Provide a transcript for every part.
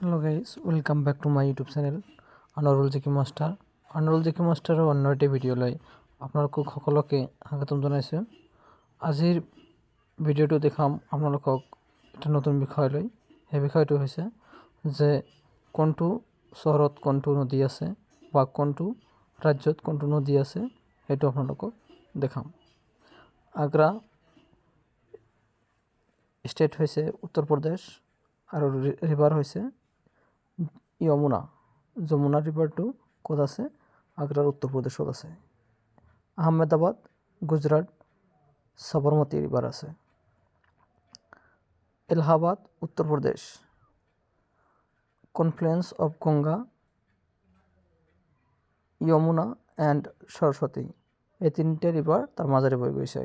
Hello guys, welcome back to my YouTube channel অনৰুল জিকি master. অনৰুল জিকি মাষ্টাৰৰ অন্য এটা ভিডিঅ'লৈ আপোনালোকক সকলোকে স্বাগতম জনাইছোঁ। আজিৰ ভিডিঅ'টো দেখাম আপোনালোকক এটা নতুন বিষয়লৈ। সেই বিষয়টো হৈছে যে কোনটো চহৰত কোনটো নদী আছে বা কোনটো ৰাজ্যত কোনটো নদী আছে সেইটো আপোনালোকক দেখাম। আগ্ৰা ষ্টেট হৈছে উত্তৰ প্ৰদেশ আৰু ৰিভাৰ হৈছে যমুনা ৰিভাৰটো ক'ত আছে? আগ্ৰাৰ উত্তৰ প্ৰদেশত আছে। আহমেদাবাদ গুজৰাট সাবৰমতী ৰিভাৰ আছে। Allahabad Uttar Pradesh confluence of Ganga Yamuna and Saraswati, এই তিনিটা ৰিভাৰ তাৰ মাজেৰে বৈ গৈছে।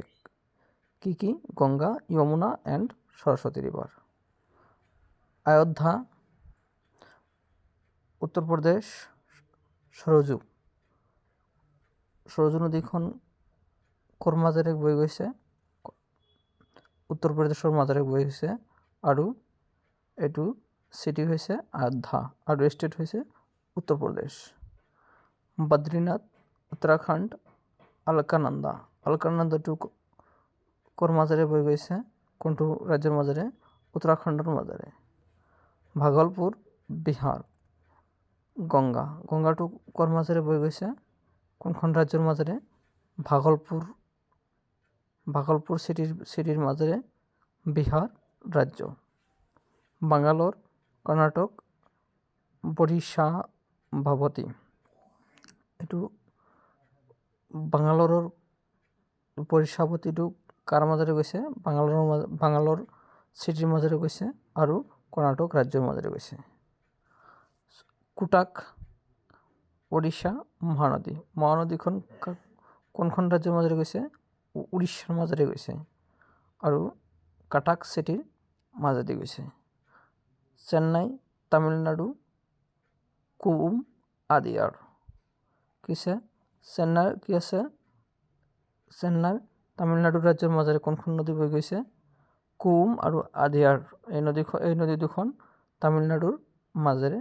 কি গংগা, যমুনা এণ্ড সৰস্বতী ৰিভাৰ। অযোধ্যা উত্তৰ প্ৰদেশ সৰজু নদীখন ক'ৰ মাজেৰে বৈ গৈছে? উত্তৰ প্ৰদেশৰ মাজেৰে বৈ গৈছে আৰু এইটো চিটি হৈছে অযোধ্যা আৰু ষ্টেট হৈছে উত্তৰ প্ৰদেশ। বদ্ৰীনাথ উত্তৰাখণ্ড অলকানন্দাটো ক'ৰ মাজেৰে বৈ গৈছে? কোনটো ৰাজ্যৰ মাজেৰে? উত্তৰাখণ্ডৰ মাজেৰে। ভাগলপুৰ বিহাৰ গংগাটো ক'ৰ মাজেৰে বৈ গৈছে? কোনখন ৰাজ্যৰ মাজেৰে? ভাগলপুৰ চিটিৰ মাজেৰে বিহাৰ ৰাজ্য। বাংগালোৰ কৰ্ণাটক বৰিশাভাৱতী, এইটো বাংগালোৰৰ বৰিশাভাৱতীটো কাৰ মাজেৰে গৈছে? বাংগালোৰ চিটিৰ মাজেৰে গৈছে আৰু কৰ্ণাটক ৰাজ্যৰ মাজেৰে গৈছে। কোটাক উৰিষ্যা মহানদীখন কোনখন ৰাজ্যৰ মাজেৰে গৈছে? উৰিষ্যাৰ মাজেৰে গৈছে আৰু কাটাক চিটিৰ মাজেদি গৈছে। চেন্নাই তামিলনাডু কুউম আদিয়াৰ চেন্নাই তামিলনাডু ৰাজ্যৰ মাজেৰে কোনখন নদী বৈ গৈছে? কুউম আৰু আদিয়াৰ এই নদী দুখন তামিলনাডুৰ মাজেৰে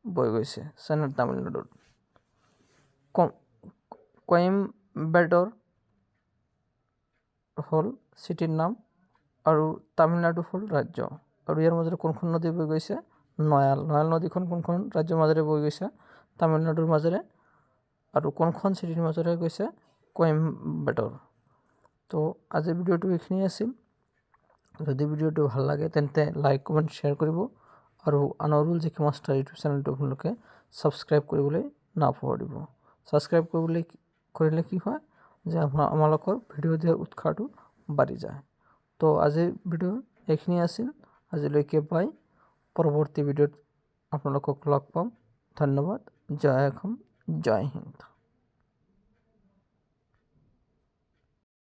বৈ গৈছে। চেন্নাই তামিলনাডুৰ। কইম্বেটৰ হ'ল চিটিৰ নাম আৰু তামিলনাডু হ'ল ৰাজ্য। আৰু ইয়াৰ মাজেৰে কোনখন নদী বৈ গৈছে? নয়াল নদীখন কোনখন ৰাজ্যৰ মাজেৰে বৈ গৈছে? তামিলনাডুৰ মাজেৰে। আৰু কোনখন চিটিৰ মাজেৰে গৈছে? কইম্বেটৰ। তো আজিৰ ভিডিঅ'টো এইখিনিয়ে আছিল। যদি ভিডিঅ'টো ভাল লাগে তেন্তে লাইক কমেণ্ট শ্বেয়াৰ কৰিব আৰু অনৰুল জিকি মাষ্টাৰ ইউটিউব চেনেলটো আপোনালোকে ছাবস্ক্ৰাইব কৰিবলৈ নাপাহৰিব। ছাবস্ক্ৰাইব কৰিলে কি হয় যে আপোনালোকৰ ভিডিঅ' দিয়াৰ উৎসাহটো বাঢ়ি যায়। তো আজিৰ ভিডিঅ' এইখিনি আছিল। আজিলৈকে বাই। পৰৱৰ্তী ভিডিঅ'ত আপোনালোকক লগ পাম। ধন্যবাদ। জয় অসম, জয় হিন্দ।